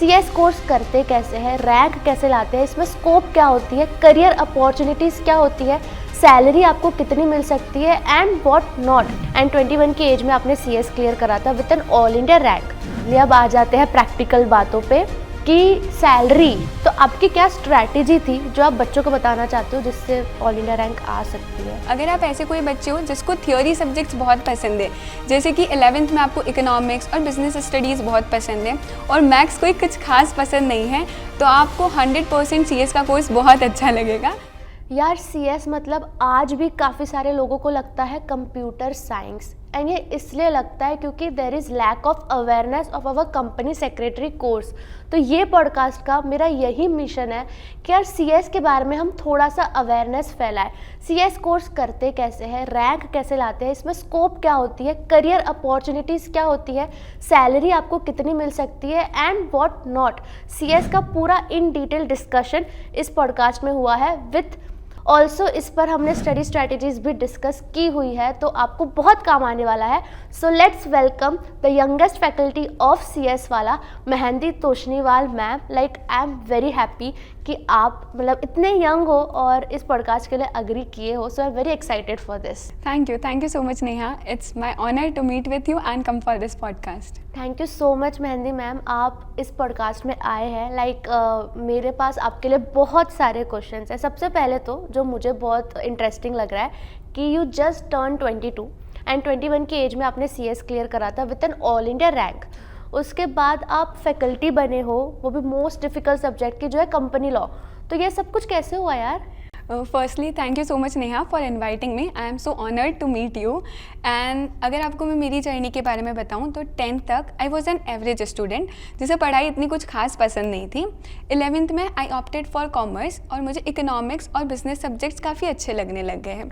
CS course करते कैसे हैं, रैंक कैसे लाते हैं, इसमें स्कोप क्या होती है, करियर अपॉर्चुनिटीज़ क्या होती है, सैलरी आपको कितनी मिल सकती है एंड व्हाट नॉट। एंड 21 की एज में आपने सीएस क्लियर करा था with an all India rank. ये अब आ जाते हैं प्रैक्टिकल बातों पे कि सैलरी, तो आपकी क्या स्ट्रैटेजी थी जो आप बच्चों को बताना चाहते हो जिससे ऑल इंडिया रैंक आ सकती है? अगर आप ऐसे कोई बच्चे हो जिसको थियोरी सब्जेक्ट्स बहुत पसंद है, जैसे कि 11th में आपको इकोनॉमिक्स और बिजनेस स्टडीज़ बहुत पसंद है और मैथ्स कोई कुछ खास पसंद नहीं है, तो आपको 100% सीएस का कोर्स बहुत अच्छा लगेगा। यार सीएस मतलब आज भी काफ़ी सारे लोगों को लगता है कंप्यूटर साइंस, एंड ये इसलिए लगता है क्योंकि there is lack of awareness of our company secretary course. तो ये पॉडकास्ट का मेरा यही मिशन है कि यार सीएस के बारे में हम थोड़ा सा अवेयरनेस फैलाएं। सीएस कोर्स करते कैसे हैं, रैंक कैसे लाते हैं, इसमें स्कोप क्या होती है, करियर अपॉर्चुनिटीज़ क्या होती है, सैलरी आपको कितनी मिल सकती है एंड व्हाट नॉट। सीएस का पूरा इन डिटेल डिस्कशन इस पॉडकास्ट में हुआ है विथ ऑल्सो इस पर हमने स्टडी स्ट्रैटेजीज भी डिस्कस की हुई है, तो आपको बहुत काम आने वाला है। So let's welcome the youngest faculty of CS वाला Mehndi Toshniwal ma'am. Like I am very happy कि आप मतलब इतने यंग हो और इस पॉडकास्ट के लिए अग्री किए हो, so I am very excited for this. Thank you so much Neha, it's my honour to meet with you and come for this podcast. Thank you so much Mehndi ma'am, आप इस podcast में आए हैं। मेरे पास आपके लिए बहुत सारे क्वेश्चंस हैं। सबसे पहले तो जो मुझे बहुत इंटरेस्टिंग लग रहा है कि यू जस्ट टर्न 22 एंड 21 की एज में आपने सीएस क्लियर करा था with an all India rank. उसके बाद आप फैकल्टी बने हो, वो भी मोस्ट डिफ़िकल्ट सब्जेक्ट की जो है कंपनी लॉ। तो ये सब कुछ कैसे हुआ यार? Firstly thank you so much Neha for inviting me, I am so honoured to meet you. And अगर आपको मैं मेरी जर्नी के बारे में बताऊं तो 10th तक I was an average student, जिसे पढ़ाई इतनी कुछ खास पसंद नहीं थी। 11th में आई ऑप्टेड फॉर कॉमर्स और मुझे इकोनॉमिक्स और बिजनेस सब्जेक्ट्स काफ़ी अच्छे लगने लग गए हैं।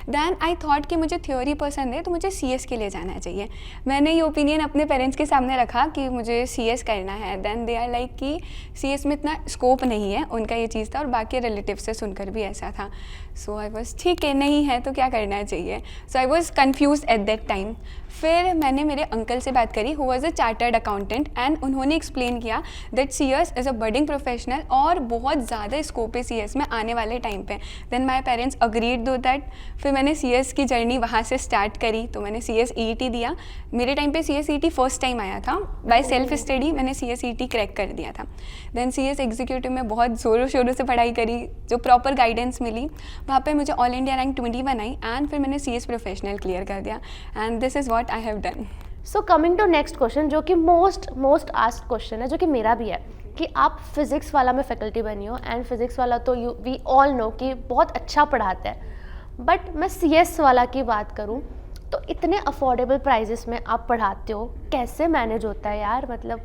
दैन आई थॉट कि मुझे थ्योरी पसंद है तो मुझे सीएस के लिए जाना चाहिए। मैंने ये ओपिनियन अपने पेरेंट्स के सामने रखा कि मुझे सीएस करना है। दैन दे आर लाइक कि सीएस में इतना स्कोप नहीं है, उनका ये चीज़ था और बाकी रिलेटिव से सुनकर भी ऐसा था। सो आई वॉज ठीक है, नहीं है तो क्या करना चाहिए। So I was confuse at that time. फिर मैंने मेरे अंकल से बात करी who was a chartered accountant, and उन्होंने एक्सप्लेन किया that CS is a budding professional और बहुत ज़्यादा स्कोप है सीएस में आने वाले टाइम पे। देन माई पेरेंट्स अग्रीड दो दैट। फिर मैंने सीएस की जर्नी वहाँ से स्टार्ट करी। तो मैंने सीएस ईईटी दिया। मेरे टाइम पे सीएस ईईटी फर्स्ट टाइम आया था। बाय सेल्फ स्टडी मैंने सीएस ईईटी क्रैक कर दिया था। देन सीएस एग्जीक्यूटिव में बहुत ज़ोरों शोरों से पढ़ाई करी, जो प्रॉपर गाइडेंस मिली। वहाँ पे मुझे ऑल इंडिया रैंक 21 आई एंड फिर मैंने सीएस प्रोफेशनल क्लियर कर दिया and this is what I have done. So coming to next question, जो कि मोस्ट आस्क्ड क्वेश्चन है, जो कि मेरा भी है कि आप फिज़िक्स वाला में फैकल्टी बनी हो एंड फिज़िक्स वाला तो वी ऑल नो कि बहुत अच्छा पढ़ाता है। बट मैं सीएस वाला की बात करूं तो इतने अफोर्डेबल प्राइजेस में आप पढ़ाते हो, कैसे मैनेज होता है यार? मतलब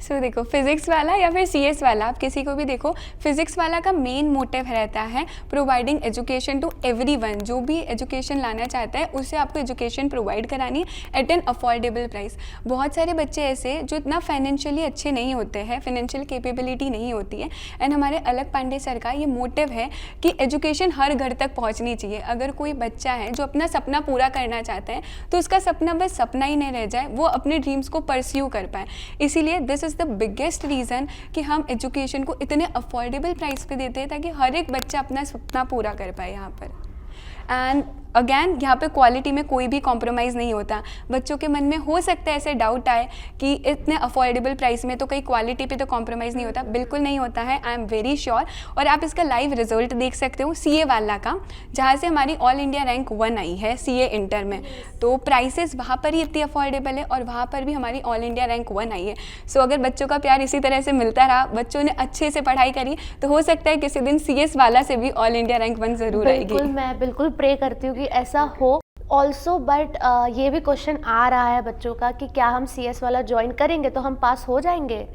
सो देखो, फिज़िक्स वाला या फिर सीएस वाला, आप किसी को भी देखो, फिज़िक्स वाला का मेन मोटिव रहता है प्रोवाइडिंग एजुकेशन टू एवरीवन। जो भी एजुकेशन लाना चाहता है उसे आपको एजुकेशन प्रोवाइड करानी है एट एन अफोर्डेबल प्राइस। बहुत सारे बच्चे ऐसे जो इतना फाइनेंशियली अच्छे नहीं होते हैं, फाइनेंशियल कैपेबिलिटी नहीं होती है, एंड हमारे अलग पांडे सर का ये मोटिव है कि एजुकेशन हर घर तक पहुँचनी चाहिए। अगर कोई बच्चा है जो अपना सपना पूरा करना चाहता है तो उसका सपना बस सपना ही नहीं रह जाए, वो अपने ड्रीम्स को परस्यू कर पाए। इसीलिए this is the biggest reason कि हम एजुकेशन को इतने अफोर्डेबल प्राइस पे देते हैं ताकि हर एक बच्चा अपना सपना पूरा कर पाए यहाँ पर। एंड अगैन यहाँ पे क्वालिटी में कोई भी कॉम्प्रोमाइज़ नहीं होता। बच्चों के मन में हो सकता है ऐसे डाउट आए कि इतने अफोर्डेबल प्राइस में तो कहीं क्वालिटी पे तो कॉम्प्रोमाइज़ नहीं होता। बिल्कुल नहीं होता है, आई एम वेरी श्योर। और आप इसका लाइव रिजल्ट देख सकते हो सीए वाला का, जहाँ से हमारी ऑल इंडिया रैंक 1 आई है सीए इंटर में। तो प्राइसेस वहाँ पर ही इतनी अफोर्डेबल है और वहाँ पर भी हमारी ऑल इंडिया रैंक 1 आई है। सो अगर बच्चों का प्यार इसी तरह से मिलता रहा, बच्चों ने अच्छे से पढ़ाई करी, तो हो सकता है किसी दिन सीएस वाला से भी ऑल इंडिया रैंक 1 ज़रूर आएगी। मैं बिल्कुल प्रे करती हूँ कि ऐसा हो ऑल्सो। बट ये भी क्वेश्चन आ रहा है बच्चों का कि क्या हम सीएस वाला ज्वाइन करेंगे तो हम पास हो जाएंगे?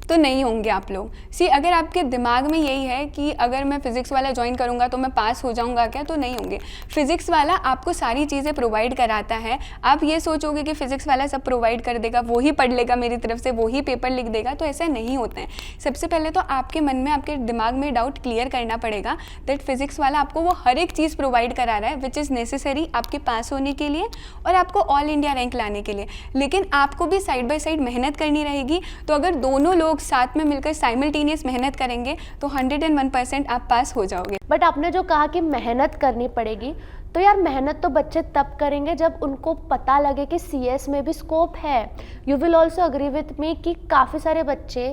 तो नहीं होंगे आप लोग। अगर आपके दिमाग में यही है कि अगर मैं फ़िज़िक्स वाला ज्वाइन करूँगा तो मैं पास हो जाऊँगा क्या, तो नहीं होंगे। फ़िज़िक्स वाला आपको सारी चीज़ें प्रोवाइड कराता है। आप ये सोचोगे कि फ़िज़िक्स वाला सब प्रोवाइड कर देगा, वो ही पढ़ लेगा मेरी तरफ से, वो ही पेपर लिख देगा, तो ऐसा नहीं होता है। सबसे पहले तो आपके मन में, आपके दिमाग में डाउट क्लियर करना पड़ेगा दैट फिज़िक्स वाला आपको वो हर एक चीज़ प्रोवाइड करा रहा है विच इज़ नेसेसरी आपके पास होने के लिए और आपको ऑल इंडिया रैंक लाने के लिए। लेकिन आपको भी साइड बाय साइड मेहनत करनी रहेगी। तो अगर दोनों लोग लोग साथ में मिलकर साइमल्टेनियस मेहनत करेंगे तो 101% आप पास हो जाओगे। बट आपने जो कहा कि मेहनत करनी पड़ेगी, तो यार मेहनत तो बच्चे तब करेंगे जब उनको पता लगे कि सीएस में भी स्कोप है। You will also agree with me कि काफ़ी सारे बच्चे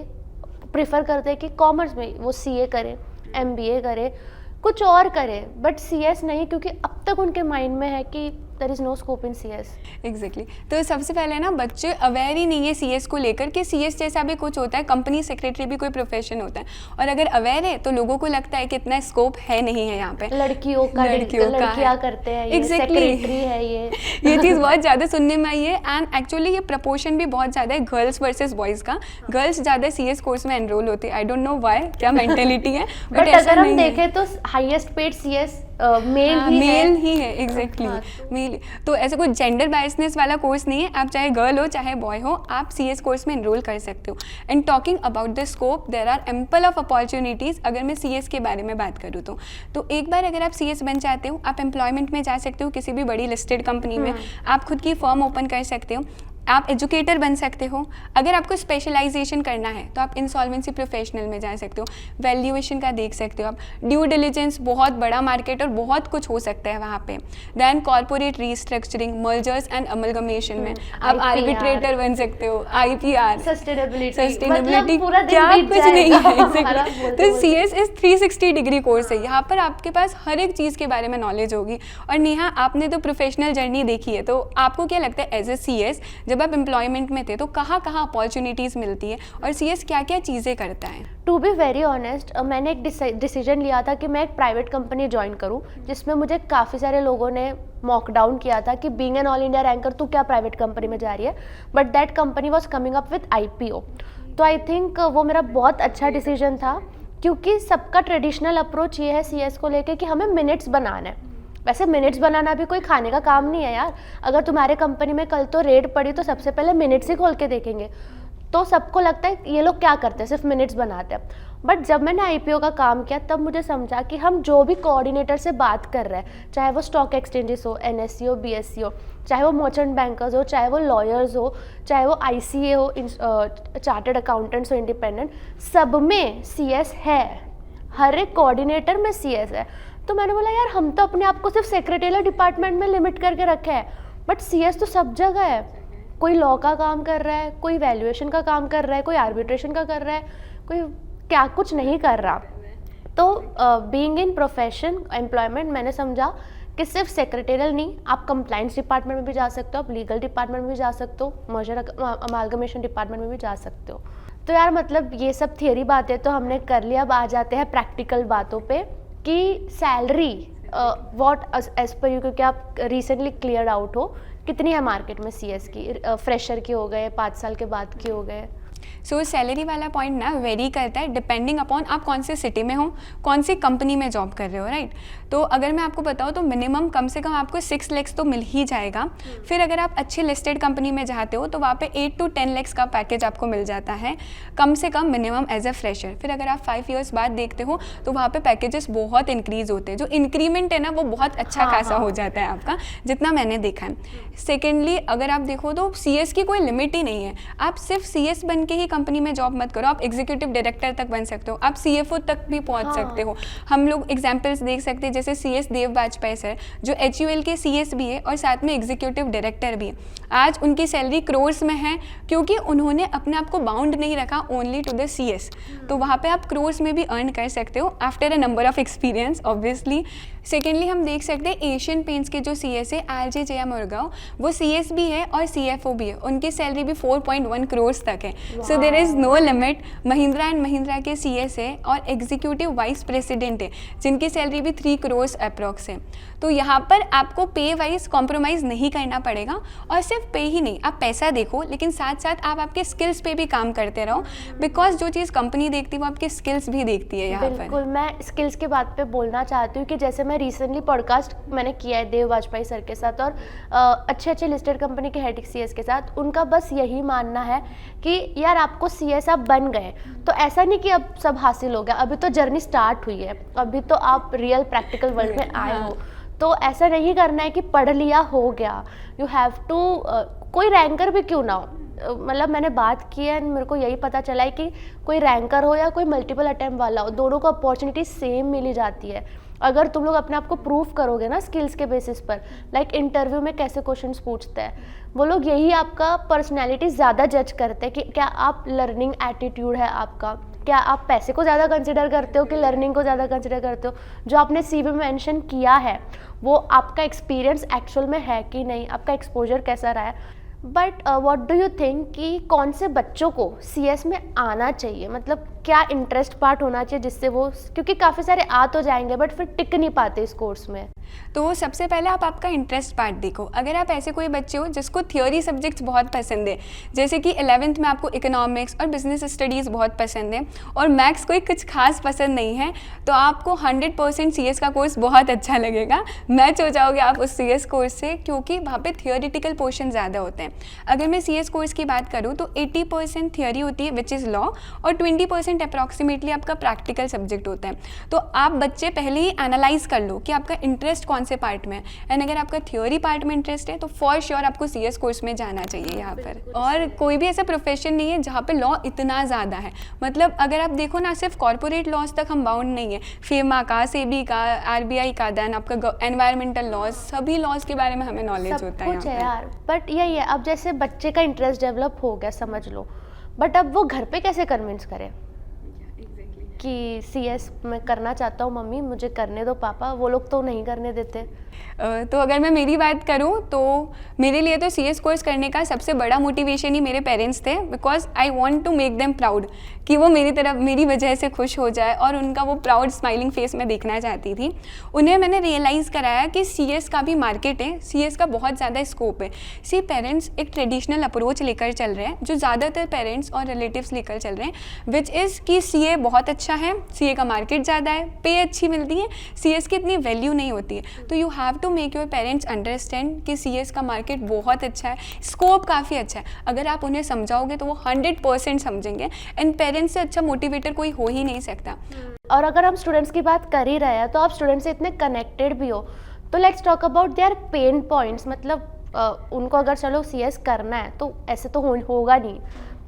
प्रिफर करते हैं कि कॉमर्स में वो सीए करें, एमबीए करें, कुछ और करें, बट सीएस नहीं, क्योंकि अब तक उनके माइंड में है कि there is no scope in CS. Exactly तो सबसे पहले ना बच्चे अवेयर ही नहीं है सीएस को लेकर कि सीएस जैसा भी कुछ होता है, कंपनी सेक्रेटरी भी कोई प्रोफेशन होता है, और अगर अवेयर है तो लोगों को लगता है कि इतना स्कोप है नहीं है यहाँ पे, लड़कियों का लड़कियाँ करते हैं ये, सेक्रेटरी है ये चीज़ बहुत ज़्यादा सुनने में आई है। एंड एक्चुअली ये प्रपोर्शन भी बहुत ज़्यादा है गर्ल्स वर्सेस बॉयज़ का। गर्ल्स ज़्यादा सीएस कोर्स में एनरोल होती है, आई डोंट नो व्हाई, क्या मेंटेलिटी है, बट अगर हम देखें तो हाईएस्ट पेड सीएस मेल ही है। Exactly male. तो ऐसे कोई जेंडर बायसनेस वाला कोर्स नहीं है, आप चाहे गर्ल हो चाहे बॉय हो, आप सीएस कोर्स में एनरोल कर सकते हो। And talking about the scope, there are ample of opportunities. अगर मैं सीएस के बारे में बात करूँ तो एक बार अगर आप सीएस बन जाते हो, आप एम्प्लॉयमेंट में जा सकते हो किसी भी बड़ी लिस्टेड कंपनी में, आप खुद की फर्म ओपन कर सकते हो, आप एजुकेटर बन सकते हो। अगर आपको स्पेशलाइजेशन करना है तो आप इंसॉल्वेंसी प्रोफेशनल में जा सकते हो, वैल्यूएशन का देख सकते हो आप, ड्यू डिलिजेंस, बहुत बड़ा मार्केट और बहुत कुछ हो सकता है वहाँ पे। Then corporate restructuring, mergers and amalgamation में आप आर्बिट्रेटर बन सकते हो, आईपीआर, सस्टेनेबिलिटी, क्या कुछ नहीं है। एग्जैक्टली तो सीएस इज 360 डिग्री कोर्स है, यहाँ पर आपके पास हर एक चीज़ के बारे में नॉलेज होगी। और नेहा, आपने तो प्रोफेशनल जर्नी देखी है, तो आपको क्या लगता है एज ए सीएस जब आप एम्प्लॉयमेंट में थे तो कहाँ कहाँ अपॉर्चुनिटीज़ मिलती है और सीएस क्या क्या चीज़ें करता है? टू बी वेरी ऑनेस्ट, मैंने एक डिसीजन लिया था कि मैं एक प्राइवेट कंपनी ज्वाइन करूं, जिसमें मुझे काफ़ी सारे लोगों ने मॉक डाउन किया था कि being an all India ranker तू क्या प्राइवेट कंपनी में जा रही है, but that company was coming up with IPO। तो आई थिंक वो मेरा बहुत अच्छा डिसीजन था, क्योंकि सबका ट्रेडिशनल अप्रोच ये है सीएस को लेके कि हमें मिनट्स बनाना है। वैसे मिनट्स बनाना भी कोई खाने का काम नहीं है यार। अगर तुम्हारे कंपनी में कल तो रेड पड़ी तो सबसे पहले मिनट्स ही खोल के देखेंगे। तो सबको लगता है ये लोग क्या करते हैं, सिर्फ मिनट्स बनाते हैं। बट जब मैंने IPO का काम किया तब मुझे समझा कि हम जो भी कोऑर्डिनेटर से बात कर रहे हैं, चाहे वो स्टॉक एक्सचेंजेस हो, NSE हो, BSE हो, चाहे वो मर्चेंट बैंकर्स हो, चाहे वो लॉयर्स हो, चाहे वो ICA हो, चार्टर्ड अकाउंटेंट्स हो, इंडिपेंडेंट, सब में CS है। हर एक कोऑर्डिनेटर में CS है। तो मैंने बोला यार हम तो अपने आप को सिर्फ सेक्रेटरियल डिपार्टमेंट में लिमिट करके रखे हैं, बट CS तो सब जगह है। कोई लॉ का काम कर रहा है, कोई वैल्यूएशन का काम कर रहा है, कोई आर्बिट्रेशन का कर रहा है, कोई क्या कुछ नहीं कर रहा। तो बीइंग इन प्रोफेशन एम्प्लॉयमेंट, मैंने समझा कि सिर्फ सेक्रेटरियल नहीं, आप कंप्लाइंस डिपार्टमेंट में भी जा सकते हो, आप लीगल डिपार्टमेंट में भी जा सकते हो, मर्जर अमालगमेशन डिपार्टमेंट में भी जा सकते हो। तो यार मतलब ये सब थियरी बातें तो हमने कर लिया, अब आ जाते हैं प्रैक्टिकल बातों पे कि salary what as per you, क्योंकि आप रिसेंटली क्लियर आउट हो, कितनी है मार्केट में सीएस की? फ्रेशर की हो गए, 5 साल के बाद की हो गए। सो सैलरी वाला पॉइंट ना वेरी करता है डिपेंडिंग अपॉन आप कौन से सिटी में हो, कौन सी कंपनी में जॉब कर रहे हो, राइट। तो अगर मैं आपको बताऊँ तो मिनिमम कम से कम आपको 6 लाख तो मिल ही जाएगा। फिर अगर आप अच्छी लिस्टेड कंपनी में जाते हो तो वहाँ पे 8 to 10 लाख का पैकेज आपको मिल जाता है कम से कम मिनिमम एज ए फ्रेशर। फिर अगर आप 5 ईयर्स बाद देखते हो तो वहाँ पे पैकेजेस बहुत इंक्रीज होते हैं, जो इंक्रीमेंट है ना वो बहुत अच्छा खासा हो जाता है आपका, जितना मैंने देखा है। सेकेंडली अगर आप देखो तो सीएस की कोई लिमिट ही नहीं है, आप सिर्फ सीएस बन के ही कंपनी में जॉब मत करो, आप एग्जीक्यूटिव डायरेक्टर तक बन सकते हो, आप CFO तक भी पहुंच सकते हो। हम लोग एग्जांपल्स देख सकते हैं, जैसे CS देव वाजपेयी सर जो HUL के CS भी है और साथ में एग्जीक्यूटिव डायरेक्टर भी है। आज उनकी सैलरी क्रोर्स में है क्योंकि उन्होंने अपने आप को बाउंड नहीं रखा ओनली टू द CS। तो वहाँ पे आप क्रोर्स में भी अर्न कर सकते हो after a number of experience obviously. Secondly हम देख सकते हैं एशियन पेंट्स के जो CS है RJ जया मुरगांव, वो CS भी है और CFO भी है, उनकी सैलरी भी 4.1 करोड़ तक है। So there is no limit. Mahindra and Mahindra के CS है और एग्जीक्यूटिव वाइस प्रेसिडेंट है जिनकी सैलरी भी 3 करोड़ अप्रॉक्स है। तो यहाँ पर आपको पे वाइज कॉम्प्रोमाइज़ नहीं करना पड़ेगा, और सिर्फ पे ही नहीं, आप पैसा देखो लेकिन साथ साथ आप आपके स्किल्स पे भी काम करते रहो, बिकॉज जो चीज़ कंपनी देखती है वो आपके स्किल्स भी देखती है यहाँ पर। बिल्कुल, मैं स्किल्स की बात पे बोलना चाहती हूँ कि जैसे मैं रिसेंटली पॉडकास्ट मैंने किया है देव वाजपेयी सर के साथ और अच्छे अच्छे लिस्टेड कंपनी के हेड CS के साथ, उनका बस यही मानना है कि यार आपको CS आप बन गए तो ऐसा नहीं कि अब सब हासिल हो गया, अभी तो जर्नी स्टार्ट हुई है, अभी तो आप रियल प्रैक्टिकल वर्ल्ड में आए हो। तो ऐसा नहीं करना है कि पढ़ लिया हो गया, यू हैव टू, कोई रैंकर भी क्यों ना हो, मतलब मैंने बात की है, मेरे को यही पता चला है कि कोई रैंकर हो या कोई मल्टीपल अटेम्प्ट वाला हो, दोनों को अपॉर्चुनिटी सेम मिली जाती है अगर तुम लोग अपने आप को प्रूव करोगे ना स्किल्स के बेसिस पर। लाइक इंटरव्यू में कैसे क्वेश्चंस पूछते हैं वो लोग, यही आपका पर्सनैलिटी ज़्यादा जज करते हैं कि क्या आप लर्निंग एटीट्यूड है आपका, क्या आप पैसे को ज़्यादा कंसिडर करते हो कि लर्निंग को ज़्यादा कंसिडर करते हो, जो आपने CV में मेंशन किया है वो आपका एक्सपीरियंस एक्चुअल में है कि नहीं, आपका एक्सपोजर कैसा रहा है। But what do you think कि कौन से बच्चों को CS में आना चाहिए, मतलब क्या इंटरेस्ट पार्ट होना चाहिए जिससे वो, क्योंकि काफ़ी सारे आ तो जाएंगे बट फिर टिक नहीं पाते इस कोर्स में। तो सबसे पहले आप आपका इंटरेस्ट पार्ट देखो। अगर आप ऐसे कोई बच्चे हो जिसको थियोरी सब्जेक्ट्स बहुत पसंद है, जैसे कि 11th में आपको इकोनॉमिक्स और बिजनेस स्टडीज़ बहुत पसंद है और मैथ्स कोई कुछ खास पसंद नहीं है, तो आपको 100% CS का कोर्स बहुत अच्छा लगेगा। मैच हो जाओगे आप उस CS कोर्स से, क्योंकि वहाँ पे थियोरिटिकल पोर्शन ज़्यादा होते हैं। अगर मैं CS कोर्स की बात करूँ तो 80% थियोरी होती है विच इज़ लॉ, और 20% अप्रॉक्सीमेटली आपका प्रैक्टिकल सब्जेक्ट होता है। तो आप बच्चे पहले ही एनालाइज कर लो कि आपका इंटरेस्ट कौन से पार्ट में है, एंड अगर आपका थ्योरी पार्ट में इंटरेस्ट है तो फॉर श्योर आपको CS कोर्स में जाना चाहिए यहाँ पर। और कोई भी ऐसा प्रोफेशन नहीं है जहाँ पे लॉ इतना ज़्यादा है, मतलब अगर आप देखो ना, सिर्फ कॉर्पोरेट लॉज तक हम बाउंड नहीं है, फेमा का, सेबी का, RBI का, देन आपका एनवायरमेंटल लॉज, सभी लॉज के बारे में हमें नॉलेज होता है कुछ है यार। बट यही है, अब जैसे बच्चे का इंटरेस्ट डेवलप हो गया समझ लो, बट अब वो घर पे कैसे कन्विंस करे कि CS मैं करना चाहता हूँ मम्मी, मुझे करने दो पापा, वो लोग तो नहीं करने देते। तो अगर मैं मेरी बात करूँ तो मेरे लिए तो CS कोर्स करने का सबसे बड़ा मोटिवेशन ही मेरे पेरेंट्स थे, because I want to make them proud, कि वो मेरी वजह से खुश हो जाए और उनका वो प्राउड स्माइलिंग फेस मैं देखना चाहती थी। उन्हें मैंने रियलाइज़ कराया कि CS का भी मार्केट है, CS का बहुत ज़्यादा स्कोप है। पेरेंट्स एक ट्रेडिशनल अप्रोच लेकर चल रहे हैं, जो ज़्यादातर पेरेंट्स और रिलेटिव्स लेकर चल रहे हैं, विच इज़ कि CA बहुत अच्छा है, CA का मार्केट ज़्यादा है, पे अच्छी मिलती है, CS की इतनी वैल्यू नहीं होती है। तो you have to make your parents understand कि CS का मार्केट बहुत अच्छा है, स्कोप काफ़ी अच्छा है। अगर आप उन्हें समझाओगे तो वो 100% समझेंगे, एंड पेरेंट्स से अच्छा मोटिवेटर कोई हो ही नहीं सकता। और अगर हम स्टूडेंट्स की बात कर ही रहे हैं तो आप स्टूडेंट्स से इतने कनेक्टेड भी हो, तो let's talk about their pen points. मतलब उनको अगर चलो CS करना है तो ऐसे तो होगा नहीं,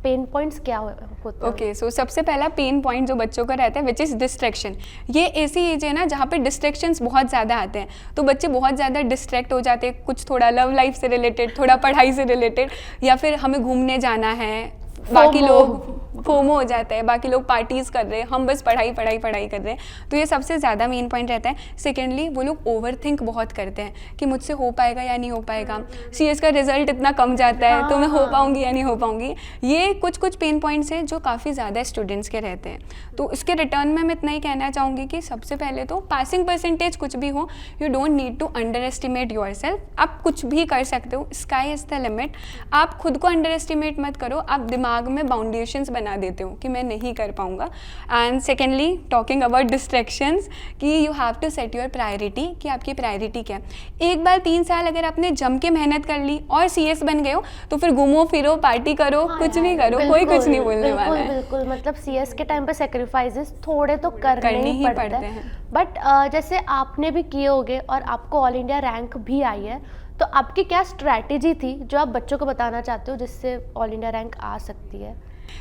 पेन पॉइंट्स क्या होते हैं? ओके, सो सबसे पहला पेन पॉइंट जो बच्चों का रहता है विच इज़ डिस्ट्रैक्शन। ये ऐसी एज है ना जहाँ पे डिस्ट्रैक्शंस बहुत ज़्यादा आते हैं, तो बच्चे बहुत ज़्यादा डिस्ट्रैक्ट हो जाते हैं, कुछ थोड़ा लव लाइफ से रिलेटेड, थोड़ा पढ़ाई से रिलेटेड, या फिर हमें घूमने जाना है, बाकी लोग फोमो हो जाता है, बाकी लोग पार्टीज़ कर रहे हैं, हम बस पढ़ाई पढ़ाई पढ़ाई कर रहे हैं। तो ये सबसे ज़्यादा मेन पॉइंट रहता है। सेकेंडली वो लोग ओवर थिंक बहुत करते हैं कि मुझसे हो पाएगा या नहीं हो पाएगा, CS का रिजल्ट इतना कम जाता है तो मैं हो पाऊँगी या नहीं हो पाऊँगी। ये कुछ पेन पॉइंट्स हैं जो काफ़ी ज़्यादा स्टूडेंट्स के रहते हैं। तो इसके रिटर्न में मैं इतना ही कहना चाहूँगी कि सबसे पहले तो पासिंग परसेंटेज कुछ भी हो, you don't need to underestimate yourself. आप कुछ भी कर सकते हो, स्काई इज़ द लिमिट। आप खुद को अंडर एस्टिमेट मत करो, आप दिमाग में बाउंडेशंस बना देते हो कि मैं नहीं कर पाऊँगा। And secondly talking about distractions, कि you have to set your priority, कि आपकी प्रायोरिटी क्या है। एक बार 3 साल अगर आपने जम के मेहनत कर ली और CS बन गए हो तो फिर घूमो फिरो, पार्टी करो, कुछ भी करो, कोई कुछ नहीं बोलने वाला है। बिल्कुल, मतलब CS के टाइम पे सेक्रीफाइसेस थोड़े तो करने ही पड़ते हैं। बट जैसे आपने भी किए होगे और आपको ऑल इंडिया रैंक भी आई है, तो आपकी क्या स्ट्रैटेजी थी जो आप बच्चों को बताना चाहते हो जिससे ऑल इंडिया रैंक आ सकती है?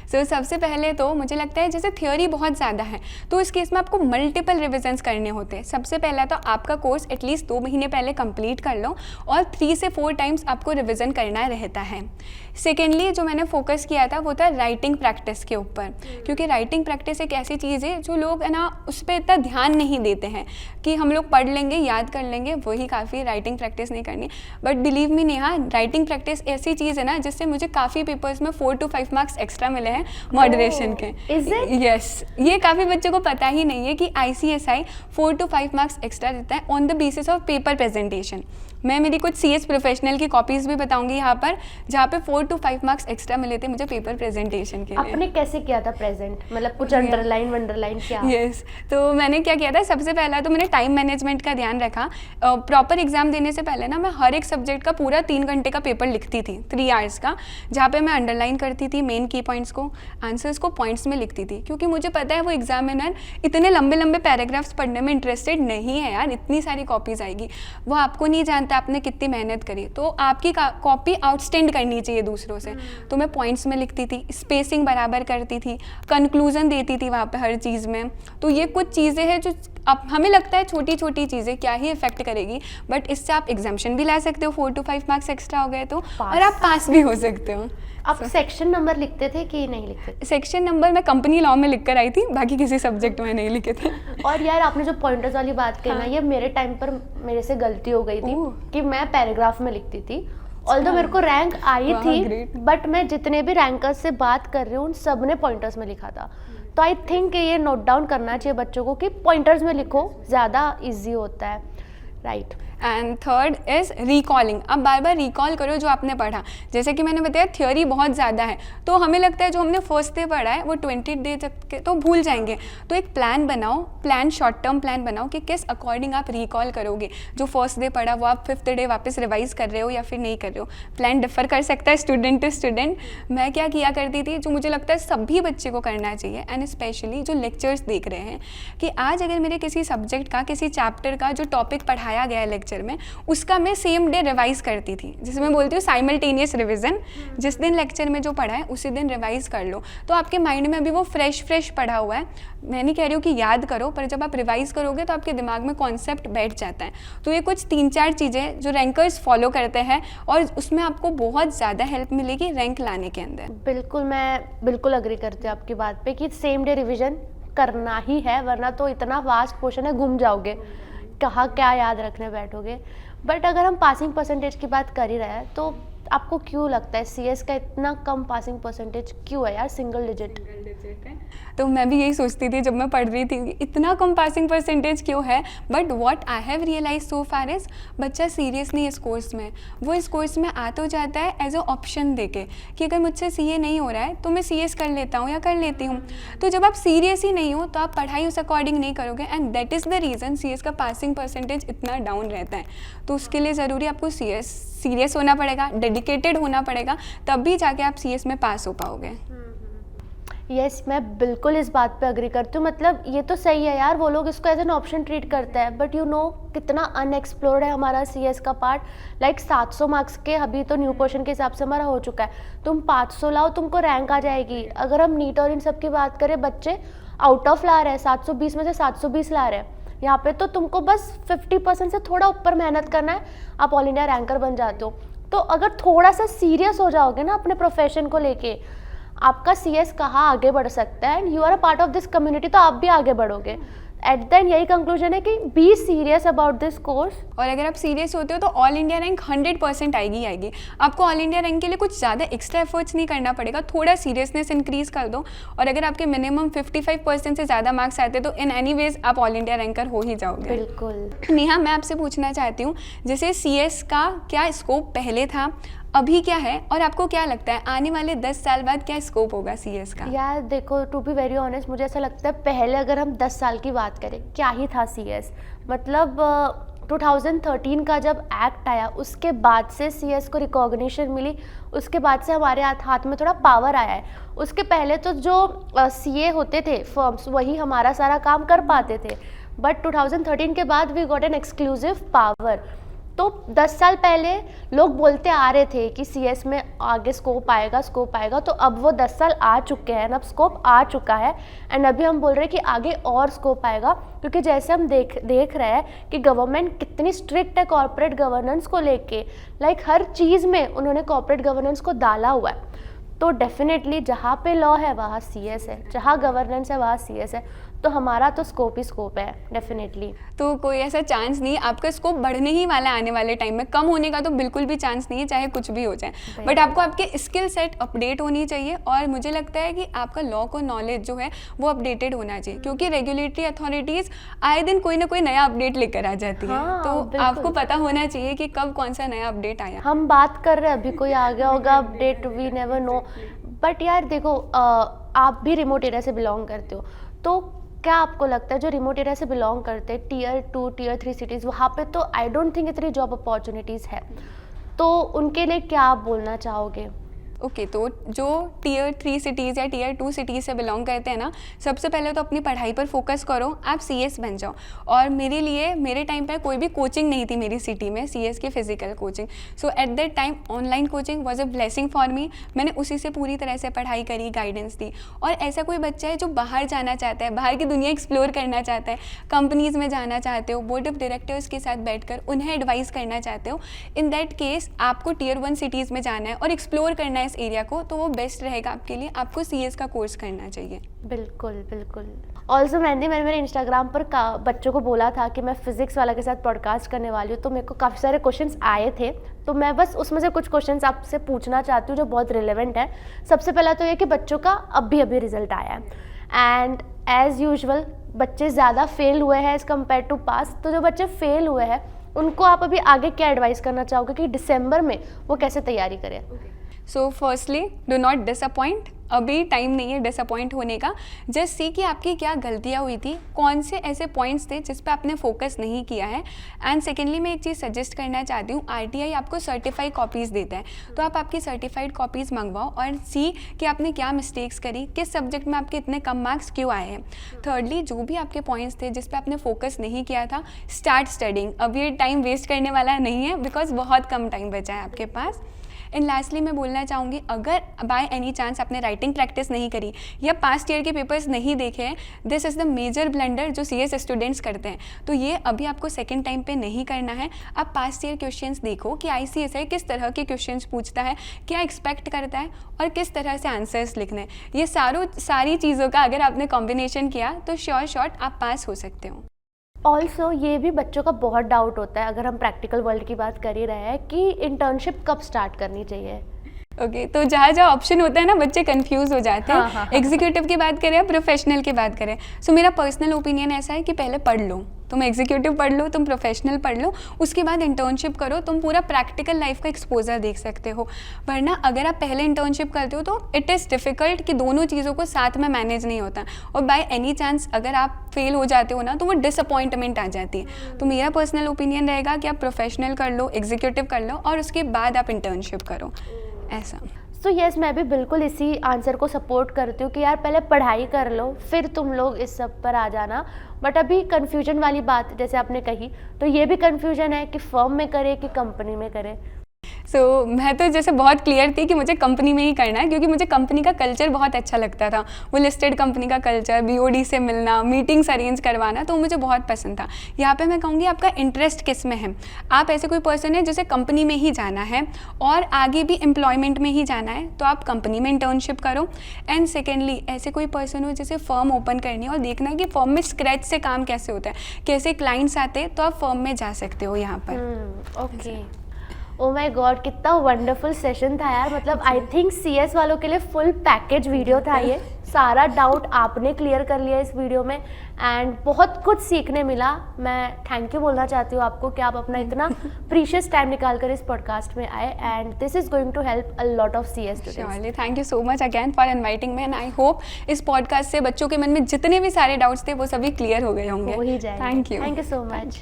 सबसे पहले तो मुझे लगता है जैसे थ्योरी बहुत ज़्यादा है तो इस केस में आपको मल्टीपल रिविजन्स करने होते हैं। सबसे पहला तो आपका कोर्स एटलीस्ट 2 महीने पहले कंप्लीट कर लो और 3 से 4 टाइम्स आपको रिविज़न करना रहता है। सेकेंडली जो मैंने फोकस किया था वो था राइटिंग प्रैक्टिस के ऊपर, क्योंकि राइटिंग प्रैक्टिस एक ऐसी चीज़ है जो लोग है ना उस पर इतना ध्यान नहीं देते हैं कि हम लोग पढ़ लेंगे, याद कर लेंगे, वही काफ़ी, राइटिंग प्रैक्टिस नहीं करनी। But believe me Neha, writing practice ऐसी चीज़ है ना जिससे मुझे काफ़ी पेपर्स में 4 to 5 मार्क्स एक्स्ट्रा मिले हैं मॉडरेशन के। यस, ये काफ़ी बच्चों को पता ही नहीं है कि ICSI 4 to 5 मार्क्स एक्स्ट्रा देता है on the basis of paper presentation. मैं मेरी कुछ CS प्रोफेशनल की कॉपीज़ भी बताऊंगी यहाँ पर, जहाँ पे 4 to 5 मार्क्स एक्स्ट्रा मिले थे मुझे पेपर प्रेजेंटेशन के लिए। आपने कैसे किया था प्रेजेंट, मतलब कुछ अंडरलाइन वंडरलाइन क्या? यस, तो मैंने क्या किया था, सबसे पहला तो मैंने टाइम मैनेजमेंट का ध्यान रखा। प्रॉपर एग्जाम देने से पहले ना मैं हर एक सब्जेक्ट का पूरा 3 घंटे का पेपर लिखती थी, 3 आवर्स का, जहाँ पे मैं अंडरलाइन करती थी, मेन की पॉइंट्स आंसर्स को पॉइंट्स में लिखती थी, क्योंकि मुझे पता है वो एग्जामिनर इतने लंबे लंबे पैराग्राफ्स पढ़ने में इंटरेस्टेड नहीं है यार, इतनी सारी कॉपीज़ आएगी, वो आपको नहीं जानता आपने कितनी मेहनत करी, तो आपकी कॉपी आउटस्टैंड करनी चाहिए दूसरों से। तो मैं पॉइंट्स में लिखती थी, स्पेसिंग बराबर करती थी, कंक्लूजन देती थी वहाँ पे हर चीज़ में। तो ये कुछ चीज़ें हैं जो अब हमें लगता है छोटी छोटी चीज़ें क्या ही इफेक्ट करेगी, बट इससे आप एग्जाम्शन भी ला सकते हो, 4 to 5 मार्क्स एक्स्ट्रा हो गए तो, और आप पास भी हो सकते हो। आप सेक्शन नंबर लिखते थे कि नहीं लिखते थे? सेक्शन नंबर मैं कंपनी लॉ में लिख कर आई थी, बाकी किसी सब्जेक्ट में नहीं लिखे थे। और यार आपने जो पॉइंटर्स वाली बात कही ना, हाँ। ये मेरे टाइम पर मेरे से गलती हो गई थी ओह। कि मैं पैराग्राफ में लिखती थी। ऑल्दो मेरे को रैंक आई वाह, थी, great। बट मैं जितने भी रैंकर्स से बात कर रही हूँ उन सब ने पॉइंटर्स में लिखा था। तो आई थिंक ये नोट डाउन करना चाहिए बच्चों को कि पॉइंटर्स में लिखो, ज़्यादा इजी होता है, right. And third is recalling. अब बार बार रिकॉल करो जो आपने पढ़ा। जैसे कि मैंने बताया थ्योरी बहुत ज़्यादा है, तो हमें लगता है जो हमने फर्स्ट डे पढ़ा है वो 20 डे तक के तो भूल जाएंगे। तो एक प्लान बनाओ, शॉर्ट टर्म प्लान बनाओ कि किस अकॉर्डिंग आप रिकॉल करोगे। जो फर्स्ट डे पढ़ा वो आप 5th डे वापस रिवाइज कर रहे हो या फिर नहीं कर रहे हो। प्लान डिफर कर सकता है स्टूडेंट टू स्टूडेंट। मैं क्या किया करती थी, जो मुझे लगता है सभी बच्चे को करना चाहिए, एंड स्पेशली जो लेक्चर्स देख रहे हैं, कि आज अगर मेरे किसी सब्जेक्ट का, किसी चैप्टर का जो टॉपिक पढ़ाया गया है लेक्चर में, उसका मैं सेम डे रिवाइज करती थी, जिसे मैं बोलती हूँ साइमल्टेनियस रिवीजन। जिस दिन लेक्चर में जो पढ़ा है उसी दिन रिवाइज कर लो, तो आपके माइंड में अभी वो फ्रेश पढ़ा हुआ है। मैं नहीं कह रही हूँ कि याद करो, पर जब आप रिवाइज करोगे तो आपके दिमाग में कॉन्सेप्ट बैठ जाता है। तो ये कुछ 3-4 चीज़ें जो रैंकर्स फॉलो करते हैं, और उसमें आपको बहुत ज़्यादा हेल्प मिलेगी रैंक लाने के अंदर। बिल्कुल, मैं बिल्कुल अग्री करती हूँ आपकी बात पे कि सेम डे रिवीजन करना ही है, वरना तो इतना वास्ट क्वेश्चन है, घूम जाओगे, कहाँ क्या याद रखने बैठोगे। बट अगर हम पासिंग परसेंटेज की बात कर ही रहे हैं, तो आपको क्यों लगता है सीएस का इतना कम पासिंग परसेंटेज क्यों है यार, सिंगल डिजिट? तो मैं भी यही सोचती थी जब मैं पढ़ रही थी, इतना कम पासिंग परसेंटेज क्यों है। But what I have realise so far is, बच्चा सीरियस नहीं है इस कोर्स में। वो इस कोर्स में आ तो जाता है एज अ ऑप्शन देके कि अगर मुझसे सीए नहीं हो रहा है तो मैं सीएस कर लेता हूँ या कर लेती हूँ। तो जब आप सीरियस ही नहीं हो तो आप पढ़ाई उस अकॉर्डिंग नहीं करोगे, and that is the reason CS का पासिंग परसेंटेज इतना डाउन रहता है। तो उसके लिए ज़रूरी आपको सीरियस होना पड़ेगा, डेडिकेटेड होना पड़ेगा, तब भी जाके आप सीएस में पास हो पाओगे। यस, मैं बिल्कुल इस बात पे अग्री करती हूँ। मतलब ये तो सही है यार, वो लोग इसको एज एन ऑप्शन ट्रीट करते हैं, बट यू नो कितना अनएक्सप्लोर्ड है हमारा सीएस का पार्ट। लाइक 700 मार्क्स के अभी तो न्यू क्वेश्चन के हिसाब से हमारा हो चुका है, तुम 500 लाओ, तुमको रैंक आ जाएगी। अगर हम नीट और इन सब की बात करें, बच्चे आउट ऑफ ला रहे हैं, 720 में से 720 ला रहे हैं। यहाँ पे तो तुमको बस 50% से थोड़ा ऊपर मेहनत करना है, आप ऑल इंडिया रैंकर बन जाते हो। तो अगर थोड़ा सा सीरियस हो जाओगे ना अपने प्रोफेशन को लेके, आपका सीएस कहाँ आगे बढ़ सकता है, and you are a part of this community, तो आप भी आगे बढ़ोगे। एट द एंड यही कंक्लूजन है कि be serious about this course. और अगर आप सीरियस होते हो तो ऑल इंडिया रैंक 100% आएगी। आपको ऑल इंडिया रैंक के लिए कुछ ज़्यादा एक्स्ट्रा एफर्ट्स नहीं करना पड़ेगा, थोड़ा सीरियसनेस इंक्रीज कर दो, और अगर आपके मिनिमम 55% से ज़्यादा मार्क्स आते तो इन एनी वेज आप ऑल इंडिया रैंकर हो ही जाओगे। बिल्कुल। नेहा, मैं आपसे पूछना चाहती हूँ, जैसे सीएस का क्या स्कोप पहले था, अभी क्या है, और आपको क्या लगता है आने वाले 10 साल बाद क्या स्कोप होगा सीएस का? यार देखो, टू बी वेरी ऑनेस्ट, मुझे ऐसा लगता है पहले अगर हम 10 साल की बात करें, क्या ही था सीएस। मतलब 2013 का जब एक्ट आया, उसके बाद से सीएस को रिकॉग्निशन मिली, उसके बाद से हमारे हाथ में थोड़ा पावर आया है। उसके पहले तो जो सीए होते थे फर्म्स, वही हमारा सारा काम कर पाते थे, बट 2013 के बाद we got an exclusive power. तो 10 साल पहले लोग बोलते आ रहे थे कि सीएस में आगे स्कोप आएगा, तो अब वो 10 साल आ चुके हैं, अब स्कोप आ चुका है, एंड अभी हम बोल रहे हैं कि आगे और स्कोप आएगा, क्योंकि जैसे हम देख रहे हैं कि गवर्नमेंट कितनी स्ट्रिक्ट है कॉर्पोरेट गवर्नेंस को लेके। लाइक हर चीज़ में उन्होंने कॉर्पोरेट गवर्नेंस को डाला हुआ है। तो डेफिनेटली जहाँ पे लॉ है वहाँ सीएस है, जहाँ गवर्नेंस है वहाँ सीएस है, तो हमारा तो स्कोप ही स्कोप है डेफिनेटली। तो कोई ऐसा चांस नहीं, आपका स्कोप बढ़ने ही वाला है आने वाले टाइम में, कम होने का तो बिल्कुल भी चांस नहीं है, चाहे कुछ भी हो जाए। बट आपको आपके स्किल सेट अपडेट होनी चाहिए, और मुझे लगता है कि आपका लॉ को नॉलेज जो है वो अपडेटेड होना चाहिए, क्योंकि रेगुलेटरी अथॉरिटीज़ आए दिन कोई ना कोई नया अपडेट लेकर आ जाती है। तो आपको पता होना चाहिए कि कब कौन सा नया अपडेट आया। हम बात कर रहे हैं, अभी कोई आ गया होगा update, we never know. But यार देखो, आप भी रिमोट एरिया से बिलोंग करते हो, तो क्या आपको लगता है जो रिमोट एरिया से बिलोंग करते हैं, Tier 2 Tier 3 सिटीज़, वहाँ पे तो आई डोंट थिंक इतनी जॉब अपॉर्चुनिटीज़ है, तो उनके लिए क्या आप बोलना चाहोगे? ओके तो जो टियर 3 सिटीज़ या टियर 2 सिटीज़ से बिलोंग करते हैं ना, सबसे पहले तो अपनी पढ़ाई पर फोकस करो, आप CS बन जाओ। और मेरे लिए मेरे टाइम पे कोई भी कोचिंग नहीं थी मेरी सिटी में CS की physical coaching. So eight that time online coaching was a blessing for me. मैंने उसी से पूरी तरह से पढ़ाई करी, गाइडेंस दी। और ऐसा कोई बच्चा है जो बाहर जाना चाहता है, बाहर की दुनिया एक्सप्लोर करना चाहता है, कंपनीज़ में जाना चाहते हो, बोर्ड ऑफ डायरेक्टर्स के साथ बैठकर उन्हें एडवाइस करना चाहते हो, इन दैट केस आपको टियर 1 सिटीज़ में जाना है और एक्सप्लोर करना है इस एरिया को, तो वो बेस्ट रहेगा आपके लिए। आपको CS का कोर्स करना चाहिए। बिल्कुल बिल्कुल। ऑल्सो मैंने मेरे इंस्टाग्राम पर बच्चों को बोला था कि मैं फिजिक्स वाला के साथ पॉडकास्ट करने वाली हूँ, तो मेरे को काफ़ी सारे क्वेश्चंस आए थे, तो मैं बस उसमें से कुछ क्वेश्चंस आपसे पूछना चाहती हूँ जो बहुत रिलेवेंट है। सबसे पहला तो ये कि बच्चों का अभी रिजल्ट आया है एंड एज़ यूजुअल बच्चे ज़्यादा फेल हुए हैं एज़ कम्पेयर टू पास। तो जो बच्चे फेल हुए हैं उनको आप अभी आगे क्या एडवाइस करना चाहोगे कि दिसंबर में वो कैसे तैयारी करें? So firstly do not disappoint. अभी टाइम नहीं है डिसअपॉइंट होने का। जस्ट सी कि आपकी क्या गलतियाँ हुई थी, कौन से ऐसे पॉइंट्स थे जिस पे आपने फोकस नहीं किया है। एंड सेकेंडली मैं एक चीज़ सजेस्ट करना चाहती हूँ, RTI आपको सर्टिफाइड कॉपीज़ देता है, तो आप आपकी सर्टिफाइड कॉपीज़ मंगवाओ और सी कि आपने क्या मिस्टेक्स करी, किस सब्जेक्ट में आपके इतने कम मार्क्स क्यों आए हैं। थर्डली जो भी आपके पॉइंट्स थे जिस पे आपने फोकस नहीं किया था, स्टार्ट स्टडिंग। अब ये टाइम वेस्ट करने वाला नहीं है बिकॉज बहुत कम टाइम बचा है आपके पास। एंड लास्टली मैं बोलना चाहूँगी, अगर बाय एनी चांस आपने राइटिंग प्रैक्टिस नहीं करी या पास्ट ईयर के पेपर्स नहीं देखे हैं, this is the major blunder जो CS स्टूडेंट्स करते हैं। तो ये अभी आपको सेकेंड टाइम पे नहीं करना है। आप पास्ट ईयर क्वेश्चंस देखो कि ICSI किस तरह के क्वेश्चंस पूछता है, क्या एक्सपेक्ट करता है और किस तरह से आंसर्स लिखने हैं। ये सारी चीज़ों का अगर आपने कॉम्बिनेशन किया तो श्योर शॉट आप पास हो सकते हो। ऑल्सो ये भी बच्चों का बहुत डाउट होता है, अगर हम प्रैक्टिकल वर्ल्ड की बात कर ही रहे हैं, कि इंटर्नशिप कब स्टार्ट करनी चाहिए? ओके तो जहाँ जहाँ ऑप्शन होता है ना, बच्चे कंफ्यूज हो जाते हैं। हाँ। एग्जीक्यूटिव की बात करें या प्रोफेशनल की बात करें, सो मेरा पर्सनल ओपिनियन ऐसा है कि पहले पढ़ लो, तुम एग्जीक्यूटिव पढ़ लो, तुम प्रोफेशनल पढ़ लो, उसके बाद इंटर्नशिप करो, तुम पूरा प्रैक्टिकल लाइफ का एक्सपोजर देख सकते हो। वरना अगर आप पहले इंटर्नशिप करते हो तो इट इज़ डिफ़िकल्ट कि दोनों चीज़ों को साथ में मैनेज नहीं होता, और बाय एनी चांस अगर आप फेल हो जाते हो ना तो वो डिसअपॉइंटमेंट आ जाती है। तो मेरा पर्सनल ओपिनियन रहेगा कि आप प्रोफेशनल कर लो, एग्जीक्यूटिव कर लो और उसके बाद आप इंटर्नशिप करो, ऐसा। तो यस मैं भी बिल्कुल इसी आंसर को सपोर्ट करती हूँ कि यार पहले पढ़ाई कर लो फिर तुम लोग इस सब पर आ जाना। बट अभी कन्फ्यूजन वाली बात जैसे आपने कही, तो ये भी कन्फ्यूजन है कि फर्म में करे कि कंपनी में करे। सो मैं तो जैसे बहुत क्लियर थी कि मुझे कंपनी में ही करना है, क्योंकि मुझे कंपनी का कल्चर बहुत अच्छा लगता था। वो लिस्टेड कंपनी का कल्चर, BOD से मिलना, मीटिंग्स अरेंज करवाना, तो मुझे बहुत पसंद था। यहाँ पे मैं कहूँगी आपका इंटरेस्ट किस में है। आप ऐसे कोई पर्सन है जिसे कंपनी में ही जाना है और आगे भी एम्प्लॉयमेंट में ही जाना है, तो आप कंपनी में इंटर्नशिप करो। एंड सेकेंडली ऐसे कोई पर्सन हो जिसे फर्म ओपन करनी है और देखना है कि फर्म में स्क्रैच से काम कैसे होता है, कैसे क्लाइंट्स आते हैं, तो आप फर्म में जा सकते हो यहाँ पर। ओके। ओ माय गॉड, कितना वंडरफुल सेशन था यार। मतलब आई थिंक CS वालों के लिए फुल पैकेज वीडियो था ये। सारा डाउट आपने क्लियर कर लिया इस वीडियो में एंड बहुत कुछ सीखने मिला। मैं थैंक यू बोलना चाहती हूँ आपको कि आप अपना इतना प्रीशियस टाइम निकाल कर इस पॉडकास्ट में आए and this is going to help a lot of CS students. Thank you so much again for inviting me and I hope इस पॉडकास्ट से बच्चों के मन में जितने भी सारे डाउट्स थे वो सभी क्लियर हो गए होंगे। हो ही जाएंगे। Thank you so much.